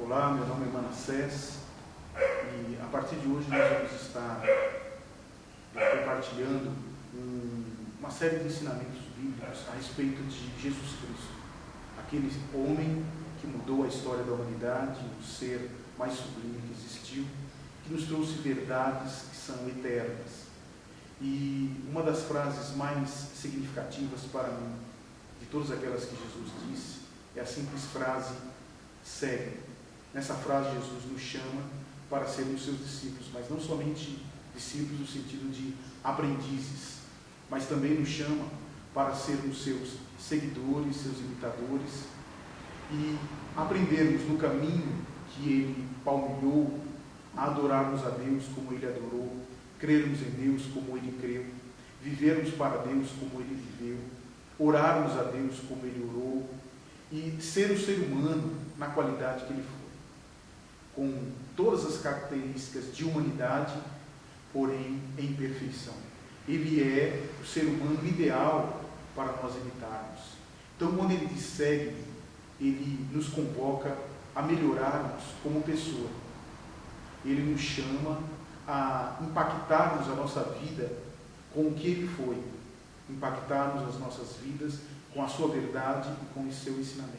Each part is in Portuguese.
Olá, meu nome é Manassés e a partir de hoje nós vamos estar compartilhando uma série de ensinamentos bíblicos a respeito de Jesus Cristo, aquele homem que mudou a história da humanidade, o ser mais sublime que existiu, que nos trouxe verdades que são eternas. E uma das frases mais significativas para mim, de todas aquelas que Jesus disse, é a simples frase: segue. Nessa frase Jesus nos chama para sermos seus discípulos, mas não somente discípulos no sentido de aprendizes, mas também nos chama para sermos seus seguidores, seus imitadores e aprendermos no caminho que Ele palmilhou, a adorarmos a Deus como Ele adorou, crermos em Deus como Ele creu, vivermos para Deus como Ele viveu, orarmos a Deus como Ele orou e ser o ser humano na qualidade que Ele foi, com todas as características de humanidade, porém em perfeição. Ele é o ser humano ideal para nós imitarmos. Então, quando Ele diz segue, Ele nos convoca a melhorarmos como pessoa. Ele nos chama a impactarmos a nossa vida com o que Ele foi, impactarmos as nossas vidas com a sua verdade e com o seu ensinamento.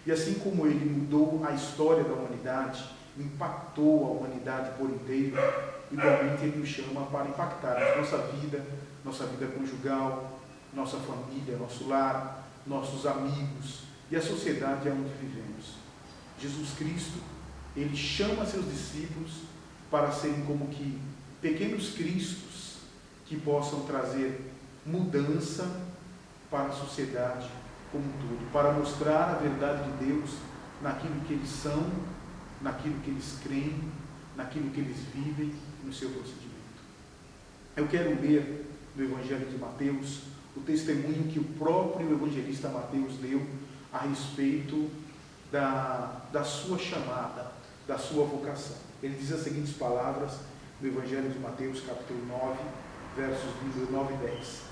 E assim como Ele mudou a história da humanidade, impactou a humanidade por inteiro, igualmente Ele nos chama para impactar nossa vida conjugal, nossa família, nosso lar, nossos amigos e a sociedade onde vivemos. Jesus Cristo, Ele chama seus discípulos para serem como que pequenos cristos que possam trazer mudança para a sociedade como um todo, para mostrar a verdade de Deus naquilo que eles são, naquilo que eles creem, naquilo que eles vivem, no seu procedimento. Eu quero ler no Evangelho de Mateus o testemunho que o próprio evangelista Mateus deu a respeito da sua chamada, da sua vocação. Ele diz as seguintes palavras no Evangelho de Mateus, capítulo 9, versos 9 e 10.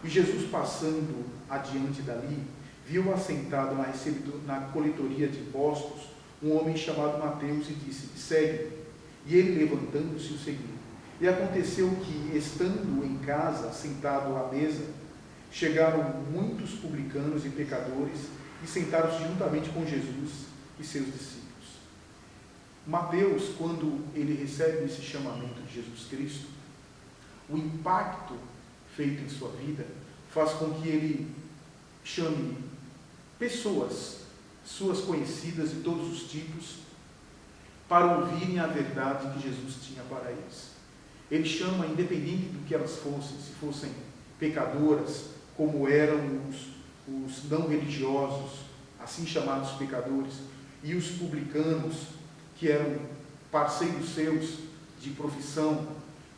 E Jesus, passando adiante dali, viu assentado na coletoria de impostos um homem chamado Mateus e disse: segue-me. E ele, levantando-se, o seguiu. E aconteceu que, estando em casa, sentado à mesa, chegaram muitos publicanos e pecadores e sentaram-se juntamente com Jesus e seus discípulos. Mateus, quando ele recebe esse chamamento de Jesus Cristo, o impacto feito em sua vida faz com que ele chame pessoas, suas conhecidas de todos os tipos, para ouvirem a verdade que Jesus tinha para eles. Ele chama, independente do que elas fossem, se fossem pecadoras, como eram os não religiosos, assim chamados pecadores, e os publicanos, que eram parceiros seus de profissão,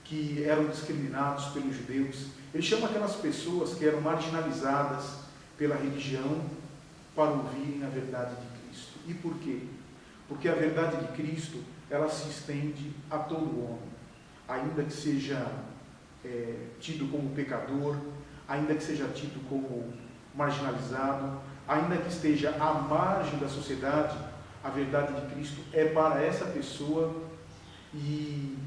que eram discriminados pelos judeus. Ele chama aquelas pessoas que eram marginalizadas pela religião para ouvirem a verdade de Cristo. E por quê? Porque a verdade de Cristo, ela se estende a todo homem, ainda que seja tido como pecador, ainda que seja tido como marginalizado, ainda que esteja à margem da sociedade, a verdade de Cristo é para essa pessoa e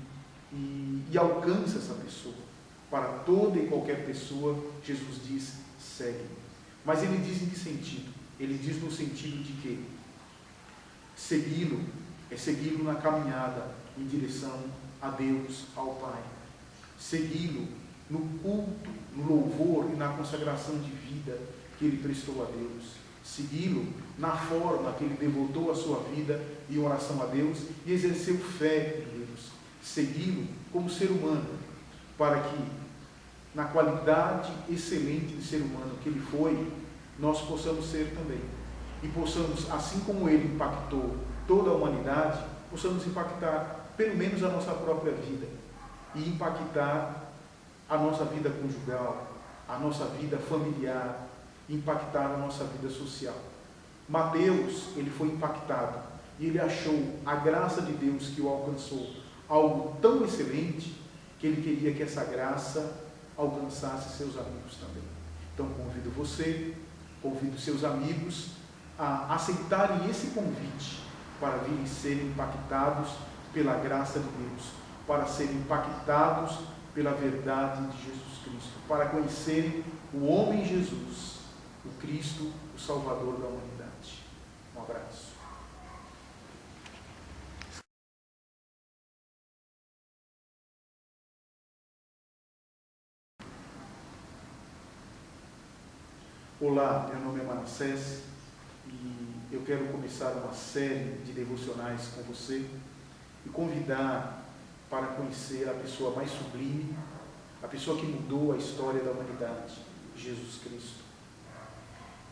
alcança essa pessoa. Para toda e qualquer pessoa, Jesus diz: segue. Mas ele diz em que sentido? Ele diz no sentido de que segui-lo é segui-lo na caminhada em direção a Deus, ao Pai. Segui-lo no culto, no louvor e na consagração de vida que ele prestou a Deus. Segui-lo na forma que ele devotou a sua vida em oração a Deus e exerceu fé em Deus. Segui-lo como ser humano, para que, na qualidade excelente de ser humano que ele foi, nós possamos ser também. E possamos, assim como ele impactou toda a humanidade, possamos impactar pelo menos a nossa própria vida e impactar a nossa vida conjugal, a nossa vida familiar, impactar a nossa vida social. Mateus, ele foi impactado e ele achou a graça de Deus que o alcançou algo tão excelente que ele queria que essa graça alcançasse seus amigos também. Então convido você, convido seus amigos a aceitarem esse convite para virem ser impactados pela graça de Deus, para serem impactados pela verdade de Jesus Cristo, para conhecerem o homem Jesus, o Cristo, o Salvador da humanidade. Um abraço. Olá, meu nome é Manassés e eu quero começar uma série de devocionais com você e convidar para conhecer a pessoa mais sublime, a pessoa que mudou a história da humanidade, Jesus Cristo.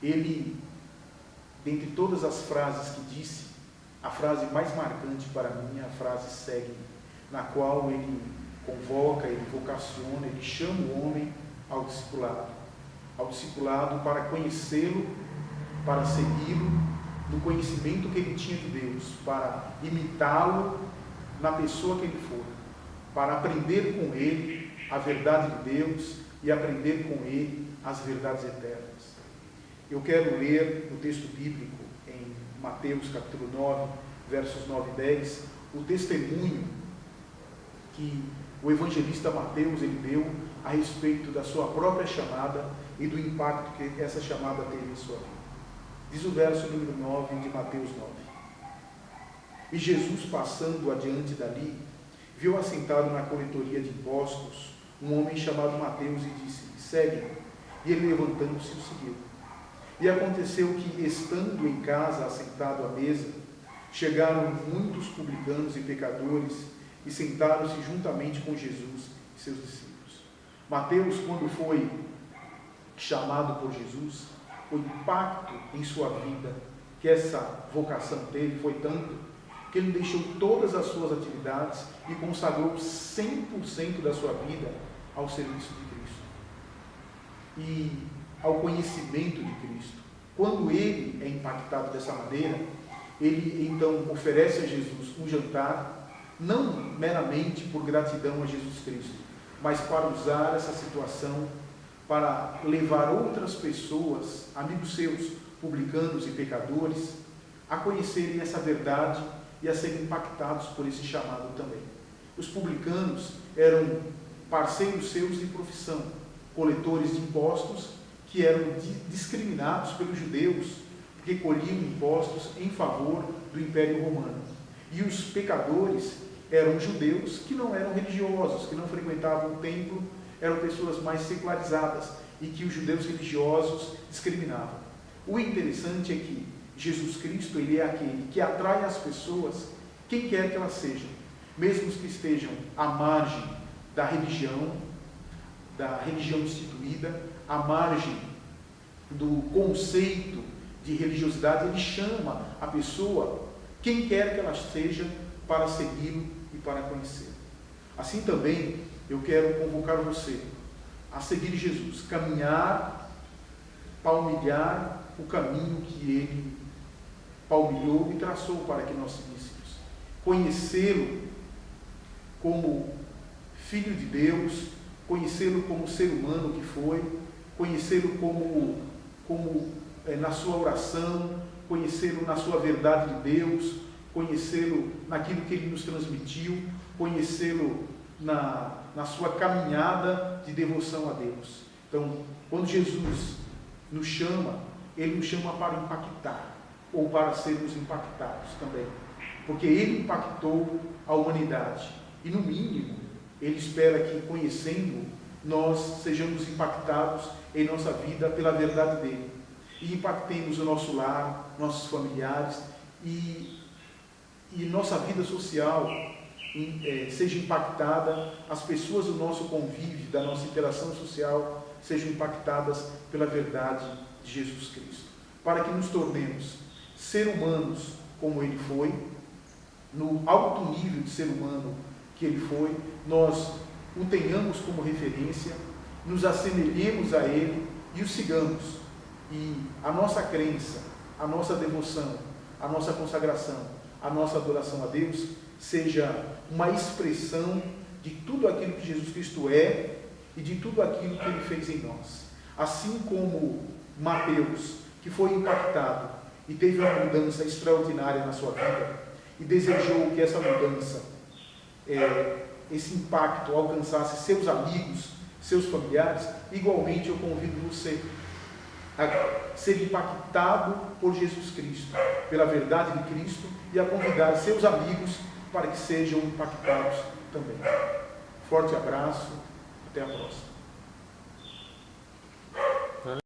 Ele, dentre todas as frases que disse, a frase mais marcante para mim é a frase segue-me, na qual ele convoca, ele vocaciona, ele chama o homem ao discipulado para conhecê-lo, para segui-lo, no conhecimento que ele tinha de Deus, para imitá-lo na pessoa que ele for, para aprender com ele a verdade de Deus e aprender com ele as verdades eternas. Eu quero ler no texto bíblico, em Mateus capítulo 9, versos 9 e 10, o testemunho que o evangelista Mateus ele deu a respeito da sua própria chamada e do impacto que essa chamada teve em sua vida. Diz o verso número 9 de Mateus 9. E Jesus, passando adiante dali, viu assentado na coletoria de impostos um homem chamado Mateus e disse-lhe, segue-me. E ele, levantando-se, o seguiu. E aconteceu que, estando em casa, assentado à mesa, chegaram muitos publicanos e pecadores e sentaram-se juntamente com Jesus e seus discípulos. Mateus, quando foi chamado por Jesus, o impacto em sua vida que essa vocação teve foi tanto que ele deixou todas as suas atividades e consagrou 100% da sua vida ao serviço de Cristo e ao conhecimento de Cristo. Quando ele é impactado dessa maneira, ele então oferece a Jesus um jantar, não meramente por gratidão a Jesus Cristo, mas para usar essa situação para levar outras pessoas, amigos seus, publicanos e pecadores, a conhecerem essa verdade e a serem impactados por esse chamado também. Os publicanos eram parceiros seus de profissão, coletores de impostos que eram discriminados pelos judeus, porque colhiam impostos em favor do Império Romano. E os pecadores eram judeus que não eram religiosos, que não frequentavam o templo, eram pessoas mais secularizadas e que os judeus religiosos discriminavam. O interessante é que Jesus Cristo, ele é aquele que atrai as pessoas, quem quer que elas sejam, mesmo que estejam à margem da religião instituída, à margem do conceito de religiosidade, ele chama a pessoa, quem quer que ela seja, para segui-lo e para conhecê-lo. Assim também, eu quero convocar você a seguir Jesus, caminhar, palmilhar o caminho que ele palmilhou e traçou para que nós seguíssemos. Conhecê-lo como Filho de Deus, conhecê-lo como ser humano que foi, conhecê-lo como na sua oração, conhecê-lo na sua verdade de Deus, conhecê-lo naquilo que ele nos transmitiu, conhecê-lo na sua caminhada de devoção a Deus. Então, quando Jesus nos chama, ele nos chama para impactar, ou para sermos impactados também, porque ele impactou a humanidade, e no mínimo, ele espera que, conhecendo, nós sejamos impactados em nossa vida pela verdade dele, e impactemos o nosso lar, nossos familiares, e nossa vida social seja impactada, as pessoas do nosso convívio, da nossa interação social, sejam impactadas pela verdade de Jesus Cristo, para que nos tornemos ser humanos como ele foi, no alto nível de ser humano que ele foi, nós o tenhamos como referência, nos assemelhemos a ele e o sigamos, e a nossa crença, a nossa devoção, a nossa consagração, a nossa adoração a Deus seja uma expressão de tudo aquilo que Jesus Cristo é e de tudo aquilo que ele fez em nós. Assim como Mateus, que foi impactado e teve uma mudança extraordinária na sua vida e desejou que essa mudança, esse impacto alcançasse seus amigos, seus familiares, igualmente eu convido você a ser impactado por Jesus Cristo, pela verdade de Cristo, e a convidar seus amigos para que sejam impactados também. Forte abraço, até a próxima.